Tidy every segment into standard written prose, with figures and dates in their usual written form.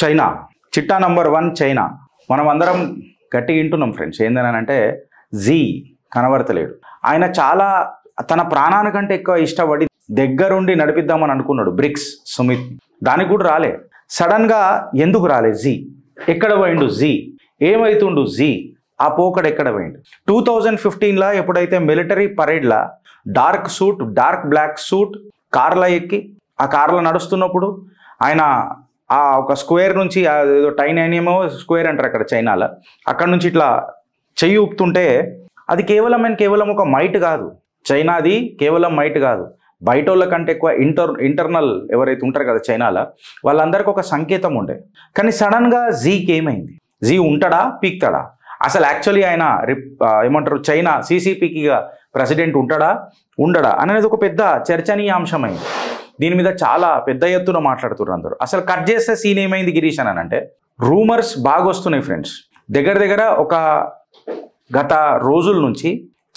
China చిట్టా number 1 China. మనం అందరం గట్టిగా వింటున్నాం ఫ్రెండ్స్. ఏందనంటే జీ కనబడతలేడు. ఆయన చాలా తన ప్రాణానికంటే ఎక్కువ ఇష్టపడి దగ్గరుండి నడిపిద్దామని అనుకున్నాడు బ్రిక్స్ సుమిత్. దానికి కూడా రాలే. సడన్గా ఎందుకు రాలే జీ? ఎక్కడ పోయిండు జీ? ఏమైతుండు జీ? ఆ పోకడ ఎక్కడ పోయిండు? 2015లా ఎప్పుడైతే మిలిటరీ పరేడ్లా dark suit, dark black suit కార్లో ఎక్కి ఆ కార్లో నడుస్తున్నప్పుడు ఆయన ఆ ఒక స్క్వేర్ నుంచి ఏదో టైటానియమో స్క్వేర్ అంటారు అక్కడ చైనాలో, అక్కడ నుంచి ఇట్లా చెయ్యి ఊపుతుంటే అది కేవలం ఒక మైట్ కాదు. చైనాది కేవలం మైట్ కాదు, బయట వాళ్ళ కంటే ఎక్కువ ఇంటర్నల్ ఎవరైతే ఉంటారు కదా చైనాలో, వాళ్ళందరికీ ఒక సంకేతం ఉండే. కానీ సడన్గా జీకి ఏమైంది? జీ ఉంటాడా పీక్తాడా? అసలు యాక్చువల్లీ ఆయన ఏమంటారు చైనా CCPకిగా ప్రెసిడెంట్ ఉంటాడా ఉండడా అనేది ఒక పెద్ద చర్చనీయాంశమైంది. దీని మీద చాలా పెద్ద ఎత్తున మాట్లాడుతున్నారు అందరూ. అసలు కట్ చేస్తే సీన్ ఏమైంది గిరీష్ అని అంటే రూమర్స్ బాగా వస్తున్నాయి ఫ్రెండ్స్. దగ్గర ఒక గత రోజుల నుంచి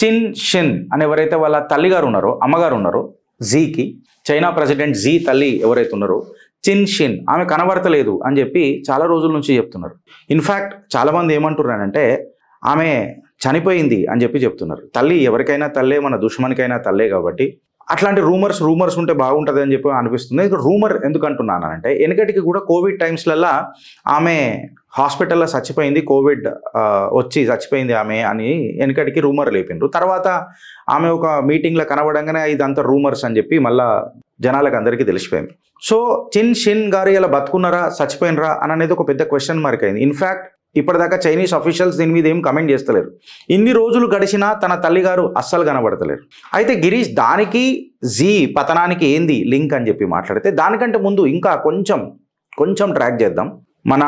చిన్ షిన్ అని ఎవరైతే వాళ్ళ తల్లిగారు ఉన్నారో, అమ్మగారు ఉన్నారో జీకి, చైనా ప్రెసిడెంట్ జీ తల్లి ఎవరైతే ఉన్నారో చిన్ షిన్, ఆమె కనబడతలేదు అని చెప్పి చాలా రోజుల నుంచి చెప్తున్నారు. ఇన్ఫ్యాక్ట్ చాలామంది ఏమంటున్నారంటే ఆమె చనిపోయింది అని చెప్పి చెప్తున్నారు. తల్లి ఎవరికైనా తల్లే, మన దుష్మనికైనా తల్లే. కాబట్టి అట్లాంటి రూమర్స్ ఉంటే బాగుంటుంది అని చెప్పి అనిపిస్తుంది. ఇక్కడ రూమర్ ఎందుకు అంటున్నానంటే వెనకటికి కూడా కోవిడ్ టైమ్స్లల్లా ఆమె హాస్పిటల్లో చచ్చిపోయింది, కోవిడ్ వచ్చి చచ్చిపోయింది ఆమె అని వెనకటికి రూమర్ లేపిండ్రు. తర్వాత ఆమె ఒక మీటింగ్లో కనబడంగానే ఇదంతా రూమర్స్ అని చెప్పి మళ్ళా జనాలకు అందరికీ తెలిసిపోయింది. సో చిన్ షిన్ గారు ఇలా బతుకున్నారా చచ్చిపోయినరా అని అనేది ఒక పెద్ద క్వశ్చన్ మార్క్ అయింది. ఇన్ఫ్యాక్ట్ ఇప్పటిదాకా చైనీస్ అఫీషియల్స్ దీని మీద ఏం కమెంట్ చేస్తలేరు. ఇన్ని రోజులు గడిచినా తన తల్లిగారు అస్సలు కనబడతలేరు. అయితే గిరీష్ దానికి జీ పతనానికి ఏంది లింక్ అని చెప్పి మాట్లాడితే దానికంటే ముందు ఇంకా కొంచెం ట్రాక్ చేద్దాం. మన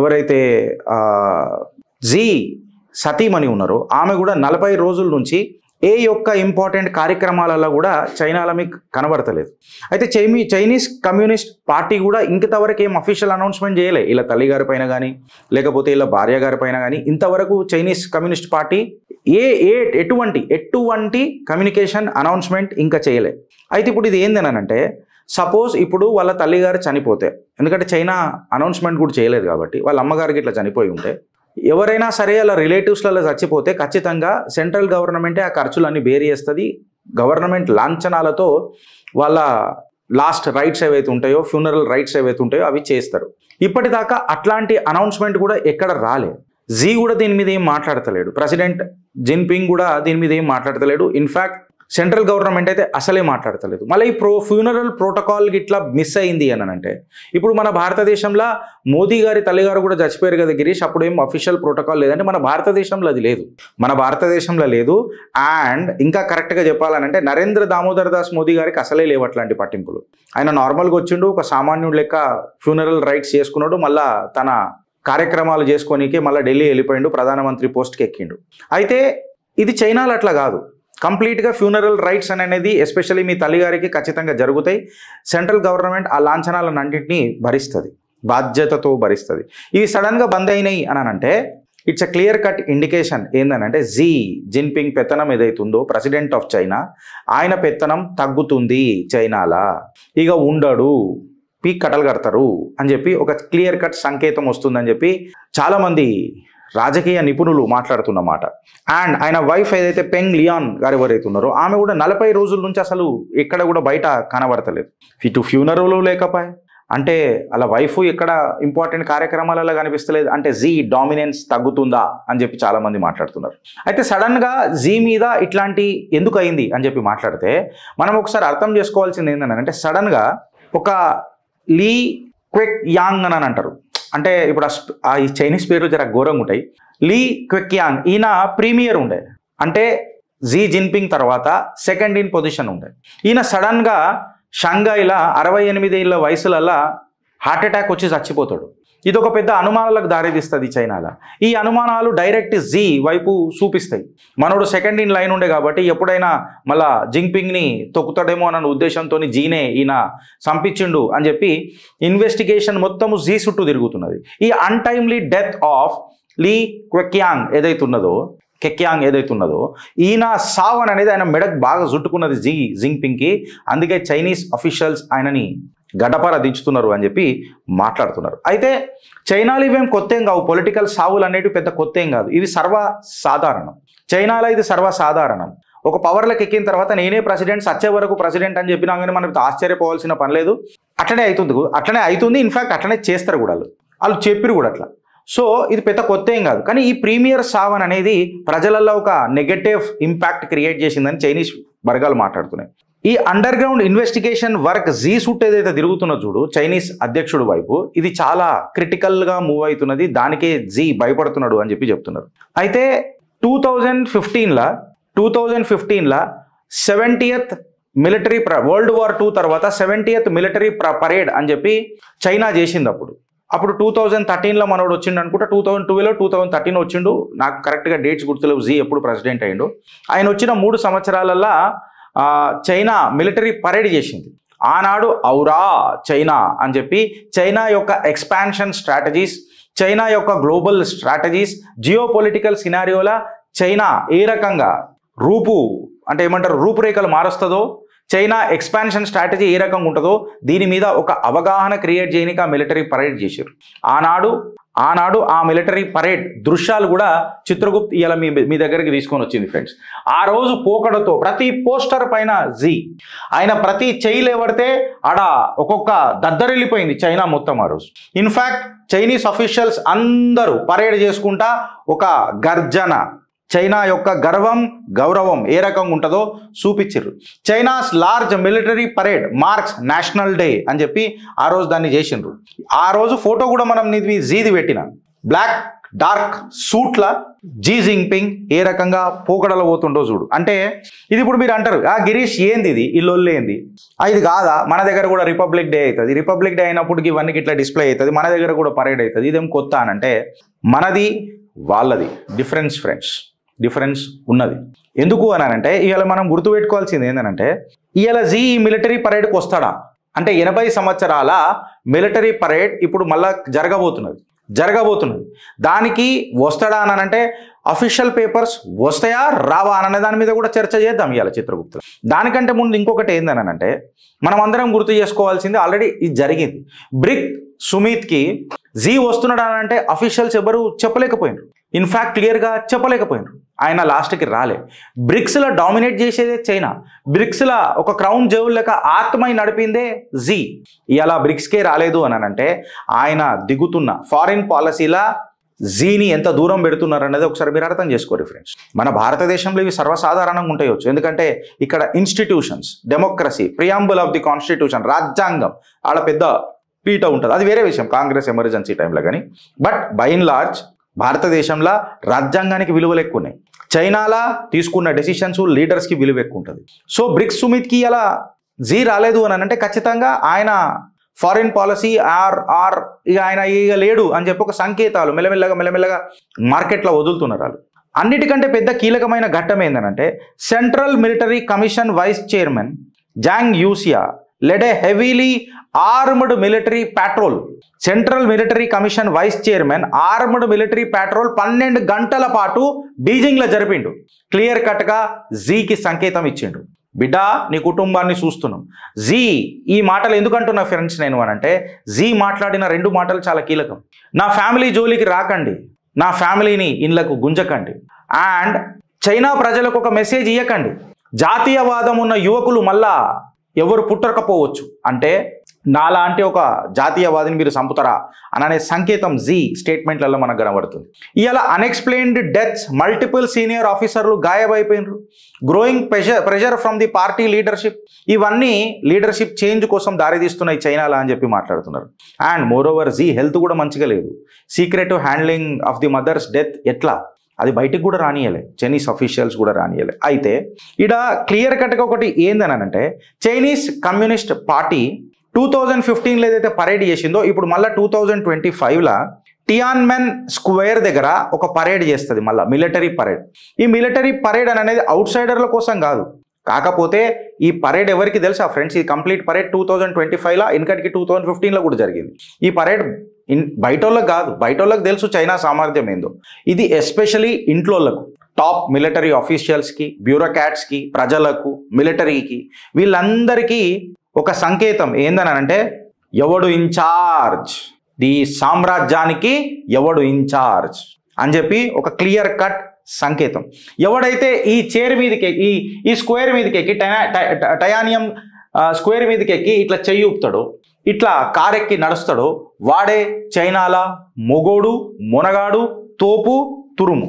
ఎవరైతే జీ సతీమణి ఉన్నారో ఆమె కూడా 40 రోజుల నుంచి ఏ యొక్క ఇంపార్టెంట్ కార్యక్రమాలలో కూడా చైనాలో మీకు కనబడతలేదు. అయితే చైనీస్ కమ్యూనిస్ట్ పార్టీ కూడా ఇంతవరకు ఏం అఫీషియల్ అనౌన్స్మెంట్ చేయలే ఇలా తల్లిగారి పైన కానీ లేకపోతే ఇలా భార్య గారి పైన కానీ. ఇంతవరకు చైనీస్ కమ్యూనిస్ట్ పార్టీ ఎటువంటి కమ్యూనికేషన్ అనౌన్స్మెంట్ ఇంకా చేయలే. అయితే ఇప్పుడు ఇది ఏందనంటే సపోజ్ ఇప్పుడు వాళ్ళ తల్లిగారు చనిపోతే, ఎందుకంటే చైనా అనౌన్స్మెంట్ కూడా చేయలేదు కాబట్టి, వాళ్ళ అమ్మగారికి ఇట్లా చనిపోయి ఉంటే ఎవరైనా సరే అలా రిలేటివ్స్లలో చచ్చిపోతే ఖచ్చితంగా సెంట్రల్ గవర్నమెంటే ఆ ఖర్చులన్నీ బేర్ చేస్తుంది. గవర్నమెంట్ లాంఛనాలతో వాళ్ళ లాస్ట్ రైట్స్ ఏవైతే ఉంటాయో, ఫ్యూనరల్ రైట్స్ ఏవైతే ఉంటాయో అవి చేస్తారు. ఇప్పటిదాకా అట్లాంటి అనౌన్స్మెంట్ కూడా ఎక్కడ రాలేదు. జీ కూడా దీని మీద ఏం మాట్లాడతలేడు, ప్రెసిడెంట్ జిన్పింగ్ కూడా దీని మీద ఏం మాట్లాడతలేడు. ఇన్ఫ్యాక్ట్ సెంట్రల్ గవర్నమెంట్ అయితే అసలే మాట్లాడతలేదు. మళ్ళీ ఈ ఫ్యూనరల్ ప్రోటోకాల్ ఇట్లా మిస్ అయింది అని అంటే ఇప్పుడు మన భారతదేశంలో మోదీ గారి తల్లిగారు కూడా చచ్చిపోయారు కదా గిరీష్, అప్పుడు ఏం అఫీషియల్ ప్రోటోకాల్ లేదంటే మన భారతదేశంలో అది లేదు. మన భారతదేశంలో లేదు. అండ్ ఇంకా కరెక్ట్గా చెప్పాలనంటే నరేంద్ర దామోదర్ దాస్ మోదీ గారికి అసలే లేవు అట్లాంటి పట్టింపులు. ఆయన నార్మల్గా వచ్చిండు, ఒక సామాన్యుడు లెక్క ఫ్యూనరల్ రైట్స్ చేసుకున్నాడు, మళ్ళా తన కార్యక్రమాలు చేసుకోనికే మళ్ళీ ఢిల్లీ వెళ్ళిపోయిండు, ప్రధానమంత్రి పోస్ట్కి ఎక్కిండు. అయితే ఇది చైనాలో అట్లా కాదు. కంప్లీట్గా ఫ్యూనరల్ రైట్స్ అనేది ఎస్పెషల్లీ మీ తల్లిగారికి ఖచ్చితంగా జరుగుతాయి. సెంట్రల్ గవర్నమెంట్ ఆ లాంఛనాలన్నింటినీ భరిస్తుంది, బాధ్యతతో భరిస్తుంది. ఇవి సడన్గా బంద్ అయినాయి అని అంటే it's a clear cut indication ఏందనంటే జీ జిన్పింగ్ పెత్తనం ఏదైతుందో ప్రెసిడెంట్ ఆఫ్ చైనా, ఆయన పెత్తనం తగ్గుతుంది చైనాలా, ఇక ఉండడు, పీక్ కట్టలు కడతారు అని చెప్పి ఒక క్లియర్ కట్ సంకేతం వస్తుందని చెప్పి చాలామంది రాజకీయ నిపుణులు మాట్లాడుతున్నమాట. అండ్ ఆయన వైఫ్ ఏదైతే పెంగ్ లియాన్ గారు ఎవరైతే ఉన్నారో ఆమె కూడా 40 రోజుల నుంచి అసలు ఎక్కడ కూడా బయట కనబడతలేదు. ఇటు ఫ్యూనరల్ లేకపోయా అంటే అలా వైఫ్ ఎక్కడ ఇంపార్టెంట్ కార్యక్రమాలలో కనిపిస్తలేదు అంటే జీ డామినెన్స్ తగ్గుతుందా అని చెప్పి చాలామంది మాట్లాడుతున్నారు. అయితే సడన్గా జీ మీద ఇట్లాంటి ఎందుకు అయింది అని చెప్పి మాట్లాడితే మనం ఒకసారి అర్థం చేసుకోవాల్సింది ఏంటంటే సడన్గా ఒక లీ క్వెక్ యాంగ్ అని అంటారు. అంటే ఇప్పుడు ఈ చైనీస్ పేర్లు జర ఘోరంగా ఉంటాయి. లీ క్వెక్ యాంగ్ ఈయన ప్రీమియర్ ఉండే, అంటే జీ జిన్పింగ్ తర్వాత సెకండ్ ఇన్ పొజిషన్ ఉండే. ఈయన సడన్గా షంఘాయిలో 68 ఏళ్ళ వయసులలో హార్ట్ అటాక్ వచ్చి చచ్చిపోతాడు. ఇది ఒక పెద్ద అనుమానాలకు దారితీస్తుంది చైనాలో. ఈ అనుమానాలు డైరెక్ట్ జీ వైపు చూపిస్తాయి. మనోడు సెకండ్ ఇన్ లైన్ ఉండే కాబట్టి ఎప్పుడైనా మళ్ళా జిన్పింగ్ని తొక్కుతాడేమో అన్న ఉద్దేశంతో జీనే ఈయన చంపించిండు అని చెప్పి ఇన్వెస్టిగేషన్ మొత్తము జీ చుట్టూ తిరుగుతున్నది. ఈ అన్టైమ్లీ డెత్ ఆఫ్ లీ క్వెక్యాంగ్ ఏదైతే ఉన్నదో ఈయన సావన్ అనేది ఆయన మెడకు బాగా చుట్టుకున్నది జిన్పింగ్కి. అందుకే చైనీస్ అఫీషియల్స్ ఆయనని గడపర దించుతున్నారు అని చెప్పి మాట్లాడుతున్నారు. అయితే చైనాలో ఇవేం కొత్త ఏం కావు, పొలిటికల్ సావులు అనేటివి పెద్ద కొత్త ఏం కాదు, ఇవి సర్వసాధారణం. చైనాలో ఇది సర్వసాధారణం. ఒక పవర్లకు ఎక్కిన తర్వాత నేనే ప్రెసిడెంట్, సచ్చే వరకు ప్రెసిడెంట్ అని చెప్పినా కానీ మనకు ఆశ్చర్యపోవాల్సిన పని లేదు. అట్లనే అవుతుంది. ఇన్ఫ్యాక్ట్ అట్లనే చేస్తారు కూడా, వాళ్ళు చెప్పిరు కూడా అట్లా. సో ఇది పెద్ద కొత్త ఏం కాదు. కానీ ఈ ప్రీమియర్ సావన్ అనేది ప్రజలలో ఒక నెగటివ్ ఇంపాక్ట్ క్రియేట్ చేసిందని చైనీస్ వర్గాలు మాట్లాడుతున్నాయి. ఈ అండర్ గ్రౌండ్ ఇన్వెస్టిగేషన్ వర్క్ జీ సూట్ ఏదైతే తిరుగుతున్న చూడు చైనీస్ అధ్యక్షుడు వైపు, ఇది చాలా క్రిటికల్గా మూవ్ అవుతున్నది, దానికే జీ భయపడుతున్నాడు అని చెప్పి చెప్తున్నారు. అయితే 2015ల 70th military world war II తర్వాత 70th మిలిటరీ పరేడ్ అని చెప్పి చైనా చేసింది. అప్పుడు 2013లో మనోడు వచ్చిండు అనుకుంటా, 2012 2013 వచ్చిండు, నాకు కరెక్ట్గా డేట్స్ గుర్తులేవు, జీ ఎప్పుడు ప్రెసిడెంట్ అయ్యిండు. ఆయన వచ్చిన 3 సంవత్సరాలల్లో చైనా మిలిటరీ పరేడ్ చేసింది. ఆనాడు ఔరా చైనా అని చెప్పి చైనా యొక్క ఎక్స్పాన్షన్ స్ట్రాటజీస్, చైనా యొక్క గ్లోబల్ స్ట్రాటజీస్, జియో పొలిటికల్ సినారియోల చైనా ఏ రకంగా రూపురేఖలు మారుస్తుందో, చైనా ఎక్స్పాన్షన్ స్ట్రాటజీ ఏ రకంగా ఉంటుందో దీని మీద ఒక అవగాహన క్రియేట్ చేయడానికి ఆ మిలిటరీ పరేడ్ చేశారు. ఆనాడు ఆ మిలిటరీ పరేడ్ దృశ్యాలు కూడా చిత్రగుప్త్ ఇలా మీ దగ్గరికి తీసుకొని వచ్చింది ఫ్రెండ్స్. ఆ రోజు పోకడతో ప్రతి పోస్టర్ పైన జీ, ఆయన ప్రతి చెయ్యి లేవడితే ఆడ ఒక్కొక్క దద్దరిల్లిపోయింది చైనా మొత్తం ఆ రోజు. ఇన్ఫ్యాక్ట్ చైనీస్ అఫీషియల్స్ అందరూ పరేడ్ చేసుకుంటా ఒక గర్జన, చైనా యొక్క గౌరవం ఏ రకంగా ఉంటుందో చూపించారు. China's large military parade marks national day అని చెప్పి ఆ రోజు దాన్ని చేసిండ్రు. ఆ రోజు ఫోటో కూడా మనం జీది పెట్టిన బ్లాక్ డార్క్ సూట్ల జీ జింగ్పింగ్ ఏ రకంగా పోకడలో పోతుండో చూడు. అంటే ఇది ఇప్పుడు మీరు అంటారు, గిరీష్ ఏంది ఇది, ఈ లొల్లేంది, ఇది కాదా, మన దగ్గర కూడా రిపబ్లిక్ డే అవుతుంది, రిపబ్లిక్ డే అయినప్పుడు ఇవన్నీ ఇట్లా డిస్ప్లే అవుతుంది, మన దగ్గర కూడా పరేడ్ అవుతుంది, ఇదేం కొత్త అని అంటే మనది వాళ్ళది డిఫరెన్స్ ఉన్నది. ఎందుకు అని అంటే ఇవాళ మనం గుర్తుపెట్టుకోవాల్సింది ఏంటంటే, ఇవాళ జీ మిలిటరీ పరేడ్కి వస్తాడా అంటే 80 సంవత్సరాల మిలిటరీ పరేడ్ ఇప్పుడు మళ్ళా జరగబోతున్నది. దానికి వస్తాడా అని అంటే అఫీషియల్ పేపర్స్ వస్తాయా రావా అనే దాని మీద కూడా చర్చ చేద్దాం ఇవాళ చిత్రగుప్త. దానికంటే ముందు ఇంకొకటి ఏందని అంటే మనం అందరం గుర్తు చేసుకోవాల్సింది, ఆల్రెడీ ఇది జరిగింది. బ్రిక్ సుమిత్కి జీ వస్తున్నాడు అని అంటే అఫీషియల్స్ ఎవరు చెప్పలేకపోయినారు, ఇన్ఫ్యాక్ట్ క్లియర్గా చెప్పలేకపోయినారు. ఆయన లాస్ట్కి రాలే. బ్రిక్స్లో డామినేట్ చేసేదే చైనా, బ్రిక్స్లో ఒక క్రౌన్ జెవుల్ లెక్క ఆత్మై నడిపిందే జీ. ఇలా బ్రిక్స్కే రాలేదు అని అంటే ఆయన దిగుతున్న ఫారిన్ పాలసీలా జీని ఎంత దూరం పెడుతున్నారు అనేది ఒకసారి మీరు అర్థం చేసుకోరు ఫ్రెండ్స్. మన భారతదేశంలో ఇవి సర్వసాధారణంగా ఉంటాయొచ్చు, ఎందుకంటే ఇక్కడ institutions, democracy, preamble of the constitution, రాజ్యాంగం ఆడ పెద్ద పీట ఉంటుంది, అది వేరే విషయం కాంగ్రెస్ ఎమర్జెన్సీ టైంలో. కానీ బట్ బై అండ్ లార్జ్ భారతదేశంలో రాజ్యాంగానికి విలువలు ఎక్కువ ఉన్నాయి. చైనాలా తీసుకున్న డెసిషన్స్ లీడర్స్కి విలువ ఎక్కువ ఉంటుంది. సో బ్రిక్స్ సుమిత్కి అలా జీ రాలేదు అని అంటే ఖచ్చితంగా ఆయన ఫారిన్ పాలసీ ఇక ఆయన ఇక లేడు అని చెప్పి ఒక సంకేతాలు మెల్లమెల్లగా మార్కెట్లో వదులుతున్నారు వాళ్ళు. అన్నిటికంటే పెద్ద కీలకమైన ఘట్టం ఏంటంటే central military commission vice chairman Zhang Youxia led a heavily armed military patrol. Central military commission vice chairman armed military patrol 12 గంటల పాటు బీజింగ్లో జరిపిండు. క్లియర్ కట్గా జీకి సంకేతం ఇచ్చిండు, బిడ్డ నీ కుటుంబాన్ని చూస్తున్నాం. జీ ఈ మాటలు ఎందుకంటున్నా ఫ్రెండ్స్ నేను అనంటే, జీ మాట్లాడిన 2 మాటలు చాలా కీలకం. నా ఫ్యామిలీ జోలికి రాకండి, నా ఫ్యామిలీని ఇళ్ళకు గుంజకండి, అండ్ చైనా ప్రజలకు ఒక మెసేజ్ ఇవ్వకండి, జాతీయవాదం ఉన్న యువకులు మళ్ళా ఎవరు పుట్టకపోవచ్చు అంటే నాలాంటి ఒక జాతీయవాదిని మీరు చంపుతారా అనే సంకేతం జీ స్టేట్మెంట్లలో మనకు కనబడుతుంది. ఇలా అన్ఎక్స్ప్లెయిన్డ్ డెత్స్, మల్టిపుల్ సీనియర్ ఆఫీసర్లు గాయమైపోయినారు, growing pressure from the party leadership, ఇవన్నీ లీడర్షిప్ చేంజ్ కోసం దారితీస్తున్నాయి చైనాలా అని చెప్పి మాట్లాడుతున్నారు. And moreover Xi health కూడా మంచిగా లేదు, secret handling of the mother's death ఎట్లా అది బయటికి కూడా రానియలే, చైనీస్ అఫీషియల్స్ కూడా రానియలే. అయితే ఇక్కడ క్లియర్ కట్గా ఒకటి ఏందనంటే చైనీస్ కమ్యూనిస్ట్ పార్టీ 2015లో ఏదైతే పరేడ్ చేసిందో ఇప్పుడు మళ్ళీ 2025లో టియాన్మెన్ స్క్వేర్ దగ్గర ఒక పరేడ్ చేస్తుంది, మళ్ళీ మిలిటరీ పరేడ్. ఈ మిలిటరీ పరేడ్ అనేది అవుట్ సైడర్ల కోసం కాదు, కాకపోతే ఈ పరేడ్ ఎవరికి తెలుసా ఫ్రెండ్స్, ఈ కంప్లీట్ పరేడ్ 2025లో ఇన్కటికి 2015లో కూడా జరిగింది. ఈ పరేడ్ బయటోళ్ళకి కాదు, బయటోళ్ళకి తెలుసు చైనా సామర్థ్యం ఏందో. ఇది ఎస్పెషలీ ఇంట్లోళ్ళకు, టాప్ మిలిటరీ ఆఫీషియల్స్కి, బ్యూరోక్రాట్స్కి, ప్రజలకు, మిలిటరీకి, వీళ్ళందరికీ ఒక సంకేతం ఏందని అంటే ఎవడు ఇన్ఛార్జ్, ఈ సామ్రాజ్యానికి ఎవడు ఇన్ఛార్జ్ అని చెప్పి ఒక క్లియర్ కట్ సంకేతం. ఎవడైతే ఈ చైర్ మీదకి ఈ స్క్వేర్ మీదకి ఎక్కి టయానియం స్క్వేర్ మీదకి ఎక్కి ఇట్లా చెయ్యి ఊపుతాడో, ఇట్లా కారెక్కి నడుస్తాడో వాడే చైనాల మొగోడు, మొనగాడు, తోపు, తురుము.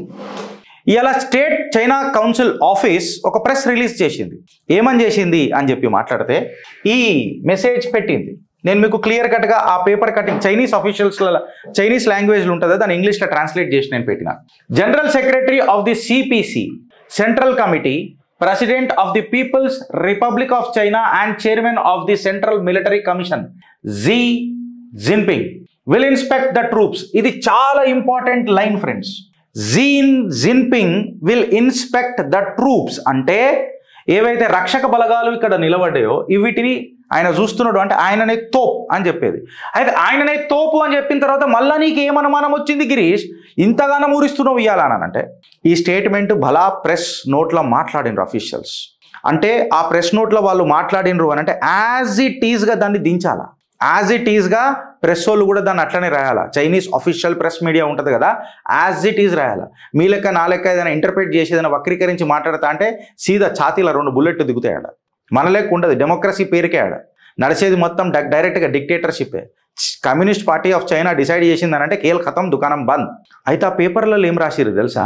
ఇలా స్టేట్ చైనా కౌన్సిల్ ఆఫీస్ ఒక ప్రెస్ రిలీజ్ చేసింది. ఏమని చేసింది అని చెప్పి మాట్లాడితే ఈ మెసేజ్ పెట్టింది. నేను మీకు క్లియర్ కట్గా ఆ పేపర్ కటింగ్ చైనీస్ ఆఫీషియల్స్ల చైనీస్ లాంగ్వేజ్లో ఉంటుందో దాన్ని ఇంగ్లీష్లో ట్రాన్స్లేట్ చేసి నేను పెట్టిన. General secretary of the CPC, central committee, president of the people's republic of China and chairman of the central military commission Xi Jinping will inspect the troops. ఇది చాలా important line friends. Jinping will inspect the troops అంటే ఏవైతే రక్షక బలగాలు ఇక్కడ నిలబడ్డాయో వీటిని ఆయన చూస్తున్నాడు. అంటే ఆయననే తోపు అని చెప్పేది. అయితే ఆయననే తోపు అని చెప్పిన తర్వాత మళ్ళీ నీకు ఏమనుమానం వచ్చింది గిరీష్, ఇంతగానో ఊరిస్తున్నావు ఇవ్వాలనంటే ఈ స్టేట్మెంట్ భలా ప్రెస్ నోట్లో మాట్లాడినరు అఫీషియల్స్. అంటే ఆ ప్రెస్ నోట్లో వాళ్ళు మాట్లాడినరు అని అంటే యాజ్ ఇట్ ఈజ్గా దాన్ని దించాలా, యాజ్ ఇట్ ఈజ్గా ప్రెస్ వాళ్ళు కూడా దాన్ని అట్లనే రాయాలా. చైనీస్ అఫీషియల్ ప్రెస్ మీడియా ఉంటుంది కదా, యాజ్ ఇట్ ఈజ్ రాయాలా. మీ లెక్క నా లెక్క ఏదైనా ఇంటర్ప్రిట్ చేసి ఏదైనా వక్రీకరించి మాట్లాడతా అంటే సీదా ఛాతీలో 2 బుల్లెట్లు దిగుతాయాడ. మన లెక్క ఉండదు, డెమోక్రసీ పేరుకే ఆడ నడిచేది మొత్తం డైరెక్ట్గా డిక్టేటర్షిప్పే. Communist party of China decide చేసిందని అంటే కేల్ ఖతం, దుకాణం బంద్. అయితే ఆ పేపర్లలో ఏం రాసిరు తెలుసా,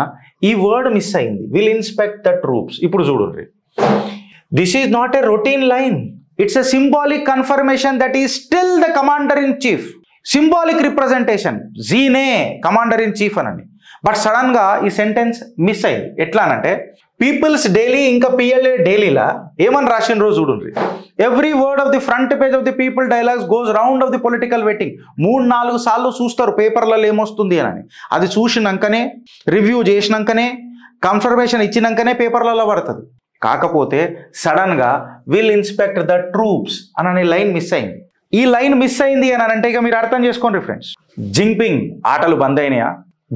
ఈ వర్డ్ మిస్ అయింది, విల్ ఇన్స్పెక్ట్ ద ట్రూప్స్. ఇప్పుడు చూడండి, this is not a routine line, it's a symbolic confirmation that is still the commander in chief. Symbolic representation, జీనే కమాండర్ ఇన్ చీఫ్ అనండి. బట్ సడన్గా ఈ సెంటెన్స్ మిస్ అయింది. ఎట్లా అనంటే పీపుల్స్ డైలీ ఇంకా పిఎల్ఏ డైలీలా ఏమని రాసిన రోజు చూడండి, every word of the front page of the people dialogues goes round of the political waiting. 3-4 సార్లు చూస్తారు పేపర్లలో ఏమొస్తుంది అని. అది చూసినాకనే, రివ్యూ చేసినాకనే, కన్ఫర్మేషన్ ఇచ్చినాకనే పేపర్లలో పడుతుంది. కాకపోతే సడన్గా విల్ ఇన్స్పెక్ట్ ద ట్రూప్స్ అనే లైన్ మిస్ అయింది. ఈ లైన్ మిస్ అయింది అని అంటే ఇక మీరు అర్థం చేసుకోండి ఫ్రెండ్స్, జిన్పింగ్ ఆటలు బంద్ అయినాయా?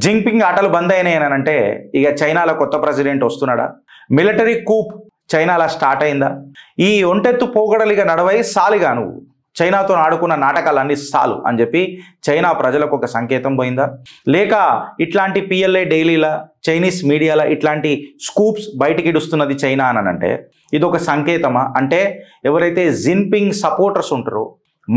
జిన్పింగ్ ఆటలు బంద్ అయినాయి అని అంటే ఇక చైనాలో కొత్త ప్రెసిడెంట్ వస్తున్నాడా? మిలిటరీ కూప్ చైనాలో స్టార్ట్ అయిందా? ఈ ఒంటెత్తు పోగడలిగా నడవై సాలిగా నువ్వు చైనాతో ఆడుకున్న నాటకాలన్నీ సాలు అని చెప్పి చైనా ప్రజలకు ఒక సంకేతం పోయిందా? లేక ఇట్లాంటి పిఎల్ఏ డైలీల చైనీస్ మీడియాలో ఇట్లాంటి స్కూప్స్ బయటికి ఇడుస్తున్నది చైనా అని అంటే ఇది ఒక సంకేతమా? అంటే ఎవరైతే జిన్పింగ్ సపోర్టర్స్ ఉంటారో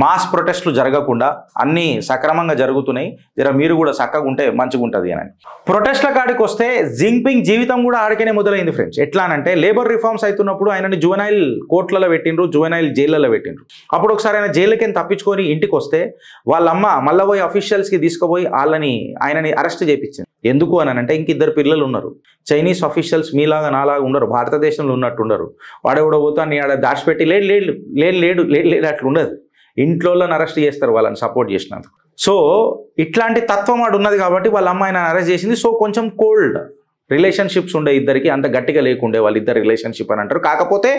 మాస్ ప్రొటెస్ట్లు జరగకుండా అన్నీ సక్రమంగా జరుగుతున్నాయి, జర మీరు కూడా చక్కగా ఉంటే మంచిగా ఉంటుంది అని. ప్రొటెస్ట్ల కాడికి వస్తే జిన్పింగ్ జీవితం కూడా ఆడికనే మొదలైంది ఫ్రెండ్స్. ఎట్లా అంటే లేబర్ రిఫార్మ్స్ అవుతున్నప్పుడు ఆయనని జువెనైల్ కోర్టులలో పెట్టిండ్రు, జువెనైల్ జైళ్ళలో పెట్టిండ్రు. అప్పుడు ఒకసారి ఆయన జైలుకి తప్పించుకొని ఇంటికి వస్తే వాళ్ళమ్మ మళ్ళీ పోయి అఫీషియల్స్కి తీసుకుపోయి ఆయనని అరెస్ట్ చేయించింది. ఎందుకు అని అంటే ఇంక 2 పిల్లలు ఉన్నారు. చైనీస్ అఫీషియల్స్ మీలాగా నాలాగా ఉండరు, భారతదేశంలో ఉన్నట్టు ఉండరు. వాడెవడో పోతాను ఆడ దాచిపెట్టి లేడు అట్లా ఉండదు. ఇంట్లోనే అరెస్ట్ చేస్తారు వాళ్ళని సపోర్ట్ చేసినందుకు. సో ఇట్లాంటి తత్వం వాడు ఉన్నది కాబట్టి వాళ్ళ అమ్మాయిని అరెస్ట్ చేసింది. సో కొంచెం కోల్డ్ రిలేషన్షిప్స్ ఉండే ఇద్దరికి, అంత గట్టిగా లేకుండే వాళ్ళిద్దరు రిలేషన్షిప్ అని అంటారు. కాకపోతే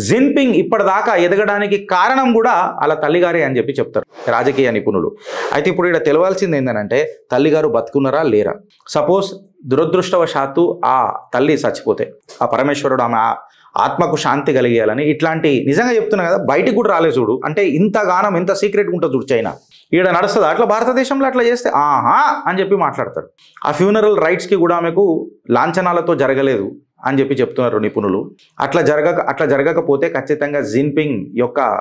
జిన్పింగ్ ఇప్పటిదాకా ఎదగడానికి కారణం కూడా వాళ్ళ తల్లిగారే అని చెప్పి చెప్తారు రాజకీయ నిపుణులు. అయితే ఇప్పుడు ఇక్కడ తెలవాల్సింది ఏంటంటే తల్లిగారు బతుకున్నారా లేరా? సపోజ్ దురదృష్టవశాత్తు ఆ తల్లి చచ్చిపోతే ఆ పరమేశ్వరుడు ఆమె ఆత్మకు శాంతి కలిగేయాలని ఇట్లాంటి నిజంగా చెప్తున్నా కదా, బయటికి కూడా రాలే చూడు. అంటే ఇంతగానం ఎంత సీక్రెట్గా ఉంటుంది చూడు చైనా. ఈడ నడుస్తుంది అట్లా, భారతదేశంలో అట్లా చేస్తే ఆహా అని చెప్పి మాట్లాడతారు. ఆ ఫ్యూనరల్ రైట్స్కి కూడా ఆమెకు లాంఛనాలతో జరగలేదు అని చెప్పి చెప్తున్నారు నిపుణులు. అట్లా జరగకపోతే ఖచ్చితంగా జిన్పింగ్ యొక్క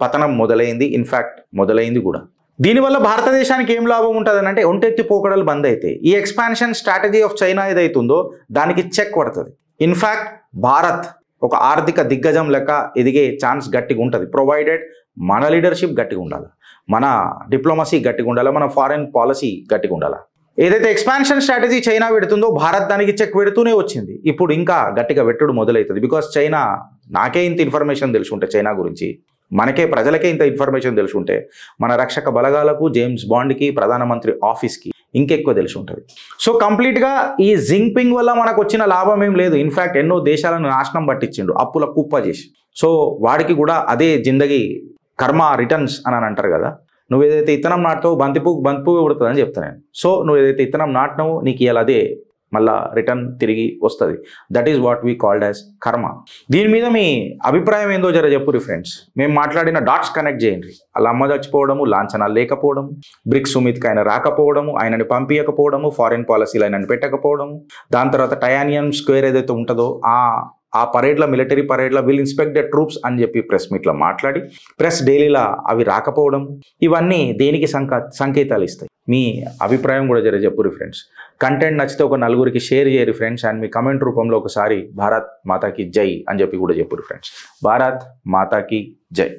పతనం మొదలైంది, ఇన్ఫ్యాక్ట్ మొదలైంది కూడా. దీనివల్ల భారతదేశానికి ఏం లాభం ఉంటుంది అని అంటే ఒంటెత్తి పోకడలు బంద్ అవుతాయి. ఈ ఎక్స్పాన్షన్ స్ట్రాటజీ ఆఫ్ చైనా ఏదైతుందో దానికి చెక్ పడుతుంది. ఇన్ఫ్యాక్ట్ భారత్ ఒక ఆర్థిక దిగ్గజం లెక్క ఎదిగే ఛాన్స్ గట్టిగా ఉంటుంది, ప్రొవైడెడ్ మన లీడర్షిప్ గట్టిగా ఉండాలి, మన డిప్లొమసీ గట్టిగా ఉండాలి, మన ఫారెన్ పాలసీ గట్టిగా ఉండాలి. ఏదైతే ఎక్స్పాన్షన్ స్ట్రాటజీ చైనా పెడుతుందో భారత్ దానికి చెక్ పెడుతూనే వచ్చింది. ఇప్పుడు ఇంకా గట్టిగా పెట్టుడు మొదలవుతుంది. బికాస్ చైనా, నాకే ఇంత ఇన్ఫర్మేషన్ తెలుసుంటే చైనా గురించి, మనకే ప్రజలకే ఇంత ఇన్ఫర్మేషన్ తెలుసుంటే మన రక్షక బలగాలకు, జేమ్స్ బాండ్కి, ప్రధానమంత్రి ఆఫీస్కి ఇంకెక్కువ తెలిసి ఉంటుంది. సో కంప్లీట్గా ఈ జిన్పింగ్ వల్ల మనకు వచ్చిన లాభం ఏం లేదు. ఇన్ఫ్యాక్ట్ ఎన్నో దేశాలను నాశనం పట్టించిండు, అప్పుల కుప్ప చేసి. సో వాడికి కూడా అదే జిందగీ కర్మ రిటర్న్స్ అని అంటారు కదా. నువ్వు ఏదైతే ఇత్తనం నాటుతావు బంతిపువ్వు ఉడుతుంది అని చెప్తాను నేను. సో నువ్వు ఏదైతే ఇత్తనం నాటినావో నీకు ఇవాళ అదే మళ్ళా రిటర్న్ తిరిగి వస్తుంది. That is what we called as కర్మ. దీని మీద మీ అభిప్రాయం ఏందో జర చెప్పురి ఫ్రెండ్స్. మేము మాట్లాడిన డాట్స్ కనెక్ట్ చేయండి. అలా అమ్మ చచ్చిపోవడము, లాంఛనాలు లేకపోవడము, బ్రిక్స్ సుమిత్కి ఆయన రాకపోవడము, ఆయనని పంపించకపోవడము, ఫారిన్ పాలసీలు ఆయనని పెట్టకపోవడము, దాని తర్వాత టయానియన్ స్క్వేర్ ఏదైతే ఉంటుందో ఆ పరేడ్లో, మిలిటరీ పరేడ్లో విల్ ఇన్స్పెక్ట్ ద ట్రూప్స్ అని చెప్పి ప్రెస్ మీట్లో మాట్లాడి ప్రెస్ డైలీలా అవి రాకపోవడం, ఇవన్నీ దేనికి సంకేతాలు ఇస్తాయి? మీ అభిప్రాయం కూడా జర చెప్పురి ఫ్రెండ్స్. కంటెంట్ నచ్చితే ఒక నలుగురికి షేర్ చేయరు ఫ్రెండ్స్. అండ్ మీ కమెంట్ రూపంలో ఒకసారి భారత్ మాతాకి జై అని చెప్పి కూడా చెప్పురు ఫ్రెండ్స్. భారత్ మాతాకి జై.